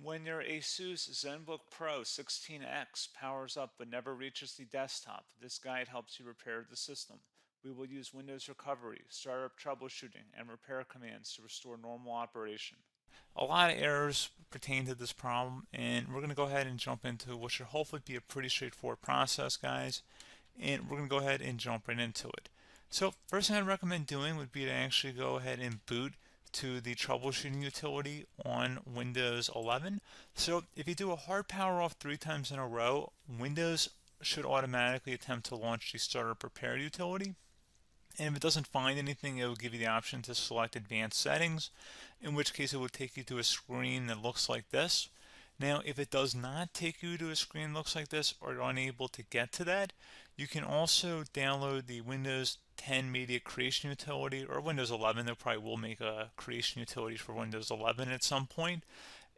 When your ASUS Zenbook Pro 16X powers up but never reaches the desktop, this guide helps you repair the system. We will use Windows recovery, startup troubleshooting, and repair commands to restore normal operation. A lot of errors pertain to this problem, and we're going to go ahead and jump into what should hopefully be a pretty straightforward process, guys. And we're going to go ahead and jump right into it. So first thing I'd recommend doing would be to actually go ahead and boot to the troubleshooting utility on Windows 11. So if you do a hard power off 3 times in a row, Windows should automatically attempt to launch the startup repair utility. And if it doesn't find anything, it will give you the option to select advanced settings, in which case it will take you to a screen that looks like this. Now, if it does not take you to a screen that looks like this, or you're unable to get to that, you can also download the Windows 10 Media Creation Utility, or Windows 11. They probably will make a creation utility for Windows 11 at some point.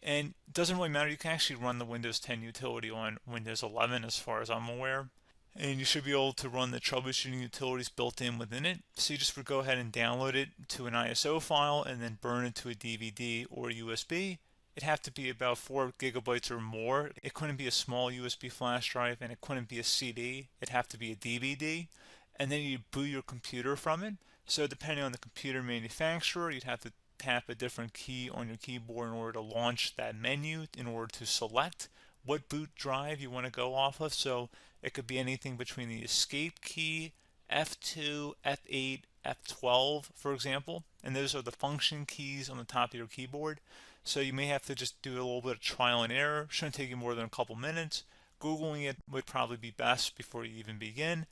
And it doesn't really matter, you can actually run the Windows 10 utility on Windows 11 as far as I'm aware. And you should be able to run the troubleshooting utilities built in within it. So you just would go ahead and download it to an ISO file and then burn it to a DVD or USB. It'd have to be about 4 gigabytes or more. It couldn't be a small USB flash drive, and it couldn't be a CD. It'd have to be a DVD. And then you boot your computer from it. So depending on the computer manufacturer, you'd have to tap a different key on your keyboard in order to launch that menu, in order to select what boot drive you want to go off of. So it could be anything between the escape key, F2, F8, F12, for example. And those are the function keys on the top of your keyboard. So you may have to just do a little bit of trial and error. Shouldn't take you more than a couple minutes. Googling it would probably be best before you even begin.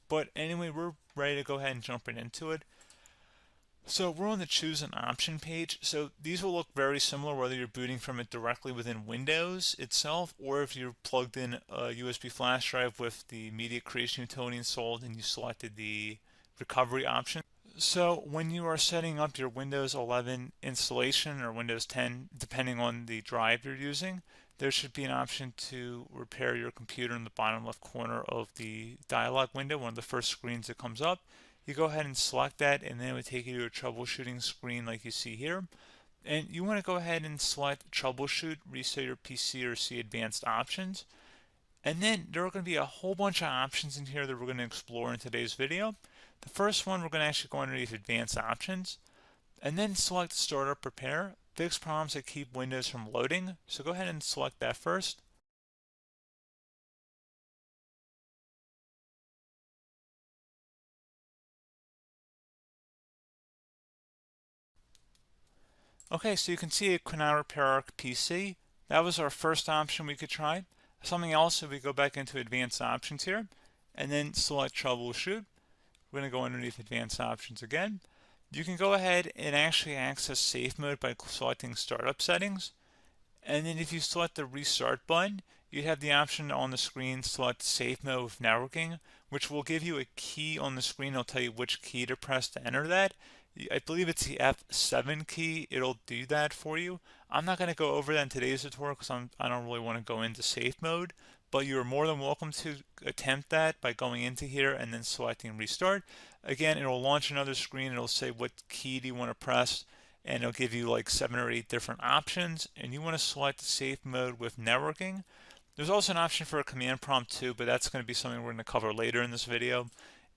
But anyway, we're ready to go ahead and jump right into it. So we're on the choose an option page. So these will look very similar whether you're booting from it directly within Windows itself, or if you're plugged in a USB flash drive with the media creation utility installed and you selected the recovery option. So when you are setting up your Windows 11 installation or Windows 10, depending on the drive you're using, there should be an option to repair your computer in the bottom left corner of the dialog window, one of the first screens that comes up. You go ahead and select that, and then it would take you to a troubleshooting screen like you see here. And you want to go ahead and select troubleshoot, reset your PC, or see advanced options. And then there are going to be a whole bunch of options in here that we're going to explore in today's video. The first one, we're going to actually go underneath advanced options and then select startup repair, fix problems that keep Windows from loading. So go ahead and select that first. Okay, so you can see it could now repair our PC. That was our first option we could try. Something else, if we go back into advanced options here and then select troubleshoot, we're going to go underneath advanced options again. You can go ahead and actually access safe mode by selecting startup settings. And then if you select the restart button, you have the option on the screen select safe mode with networking, which will give you a key on the screen. It'll tell you which key to press to enter that. I believe it's the F7 key. It'll do that for you. I'm not going to go over that in today's tutorial because I don't really want to go into safe mode, but you're more than welcome to attempt that by going into here and then selecting restart. Again, it'll launch another screen. It'll say what key do you want to press, and it'll give you like 7 or 8 different options, and you want to select safe mode with networking. There's also an option for a command prompt too, but that's going to be something we're going to cover later in this video,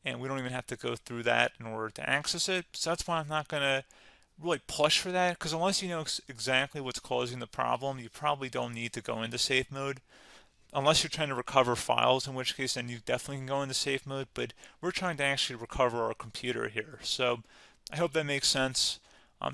and we don't even have to go through that in order to access it. So that's why I'm not going to really push for that, because unless you know exactly what's causing the problem, you probably don't need to go into safe mode. Unless you're trying to recover files, in which case then you definitely can go into safe mode, but we're trying to actually recover our computer here. So I hope that makes sense.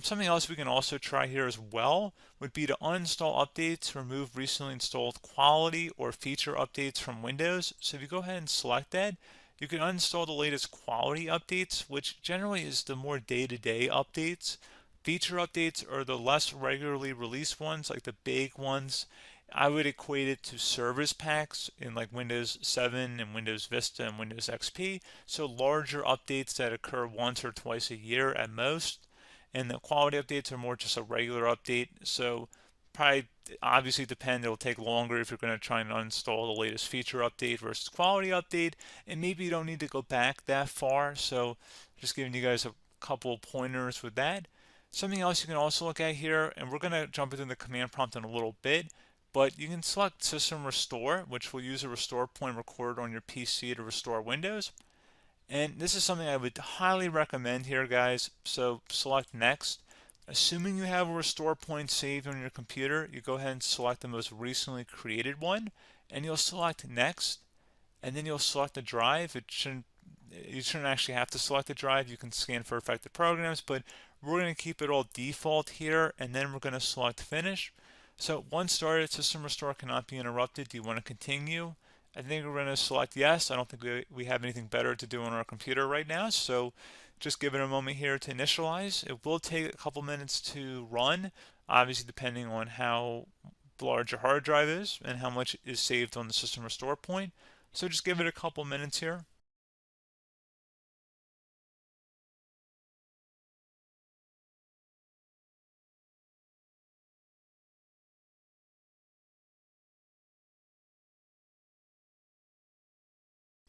Something else we can also try here as well would be to uninstall updates, remove recently installed quality or feature updates from Windows. So if you go ahead and select that, you can uninstall the latest quality updates, which generally is the more day-to-day updates. Feature updates are the less regularly released ones, like the big ones. I would equate it to service packs in like Windows 7 and Windows Vista and Windows XP. So larger updates that occur once or twice a year at most. And the quality updates are more just a regular update. So probably obviously depend, it'll take longer if you're going to try and uninstall the latest feature update versus quality update. And maybe you don't need to go back that far. So just giving you guys a couple of pointers with that. Something else you can also look at here, and we're going to jump into the command prompt in a little bit, but you can select System Restore, which will use a restore point recorded on your PC to restore Windows. And this is something I would highly recommend here, guys. So select Next. Assuming you have a restore point saved on your computer, you go ahead and select the most recently created one, and you'll select Next, and then you'll select the drive. You shouldn't actually have to select the drive. You can scan for affected programs, but we're going to keep it all default here, and then we're going to select Finish. So once started, System Restore cannot be interrupted. Do you want to continue? I think we're going to select yes. I don't think we have anything better to do on our computer right now, so just give it a moment here to initialize. It will take a couple minutes to run, obviously depending on how large your hard drive is and how much is saved on the System Restore point. So just give it a couple minutes here.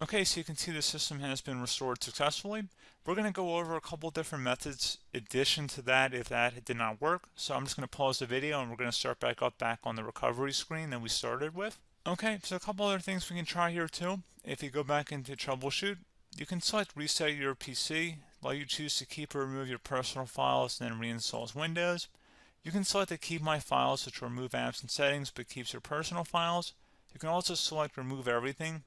Okay, so you can see the system has been restored successfully. We're going to go over a couple different methods in addition to that if that did not work. So I'm just going to pause the video and we're going to start back on the recovery screen that we started with. Okay, so a couple other things we can try here too. If you go back into troubleshoot, you can select reset your PC, while you choose to keep or remove your personal files and then reinstalls Windows. You can select to keep my files, which will remove apps and settings but keeps your personal files. You can also select remove everything,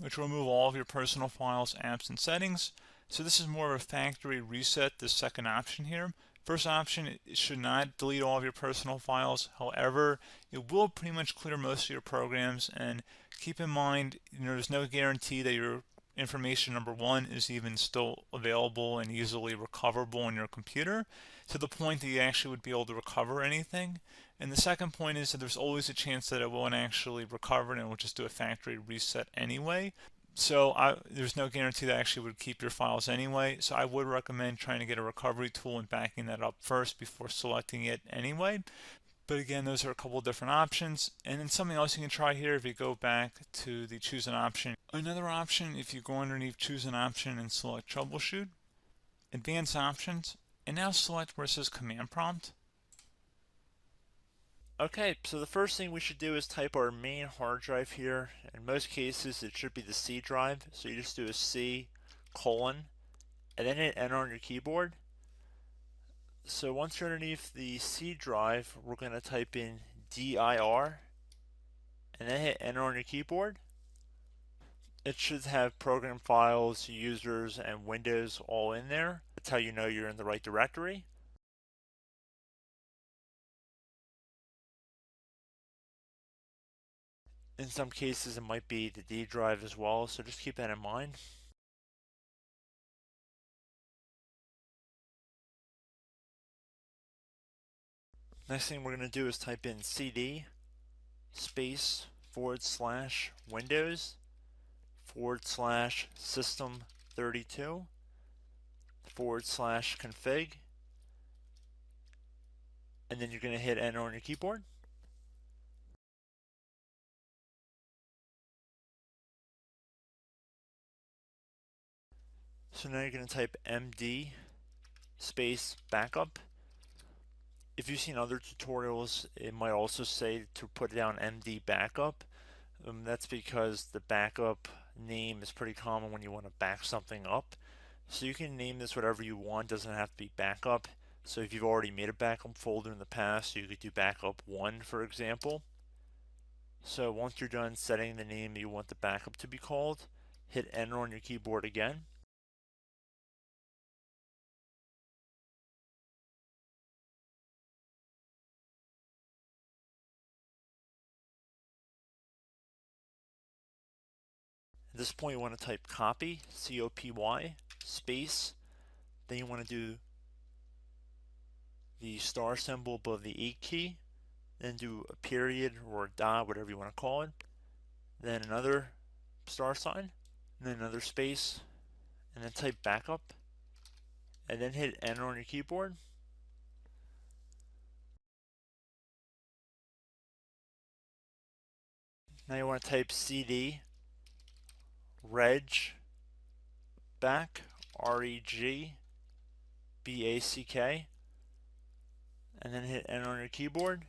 which will remove all of your personal files, apps, and settings. So this is more of a factory reset, the second option here. First option, it should not delete all of your personal files. However, it will pretty much clear most of your programs. And keep in mind, there's no guarantee that your information, number one, is even still available and easily recoverable on your computer to the point that you actually would be able to recover anything. And the second point is that there's always a chance that it won't actually recover and it will just do a factory reset anyway. So there's no guarantee that actually would keep your files anyway. So I would recommend trying to get a recovery tool and backing that up first before selecting it anyway. But again, those are a couple different options. And then something else you can try here, if you go back to the choose an option. Another option, if you go underneath choose an option and select troubleshoot, advanced options, and now select where it says command prompt. Okay, so the first thing we should do is type our main hard drive here. In most cases, it should be the C drive. So you just do a C colon and then hit enter on your keyboard. So once you're underneath the C drive, we're going to type in dir and then hit enter on your keyboard. It should have program files, users, and Windows all in there. That's how you know you're in the right directory. In some cases, it might be the D drive as well, so just keep that in mind. Next thing we're going to do is type in cd space / Windows / system 32 / config, and then you're going to hit enter on your keyboard. So now you're going to type md space backup. If you've seen other tutorials, it might also say to put down md backup. That's because the backup name is pretty common when you want to back something up. So you can name this whatever you want, doesn't have to be backup. So if you've already made a backup folder in the past, you could do backup 1, for example. So once you're done setting the name you want the backup to be called, hit enter on your keyboard again. At this point you want to type copy, C-O-P-Y, space, then you want to do the star symbol above the 8 key, then do a period or a dot, whatever you want to call it, then another star sign, and then another space, and then type backup, and then hit enter on your keyboard. Now you want to type cd reg back, REG BACK, and then hit enter on your keyboard.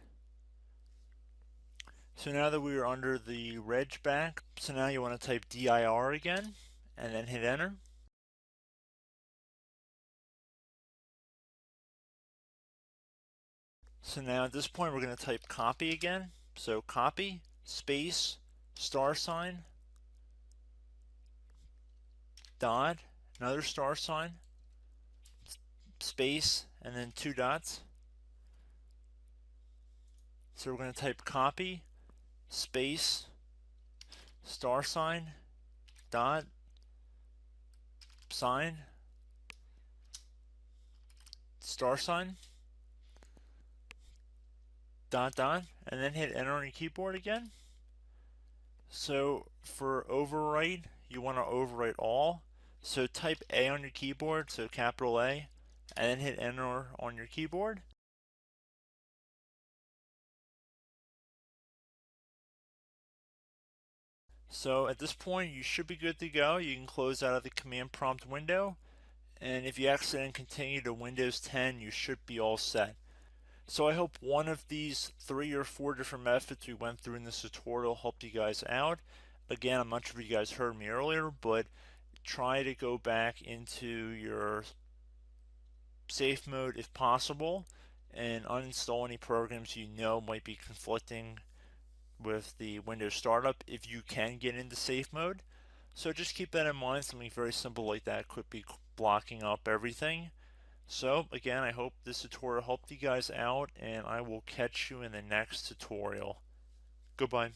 So now that we are under the reg back, so now you want to type dir again, and then hit enter. So now at this point we're going to type copy again. So copy, space, $, dot, another $, space, and then 2 dots. So we're going to type copy, space, $, dot, sign, $, dot, dot, and then hit enter on your keyboard again. So for overwrite, you want to overwrite all. So type A on your keyboard, so capital A, and then hit enter on your keyboard. So at this point, you should be good to go. You can close out of the command prompt window, and if you accidentally continue to Windows 10, you should be all set. So I hope one of these 3 or 4 different methods we went through in this tutorial helped you guys out. Again, I'm not sure if you guys heard me earlier, but try to go back into your safe mode if possible and uninstall any programs you know might be conflicting with the Windows startup if you can get into safe mode. So just keep that in mind. Something very simple like that could be blocking up everything. So again, I hope this tutorial helped you guys out, and I will catch you in the next tutorial. Goodbye.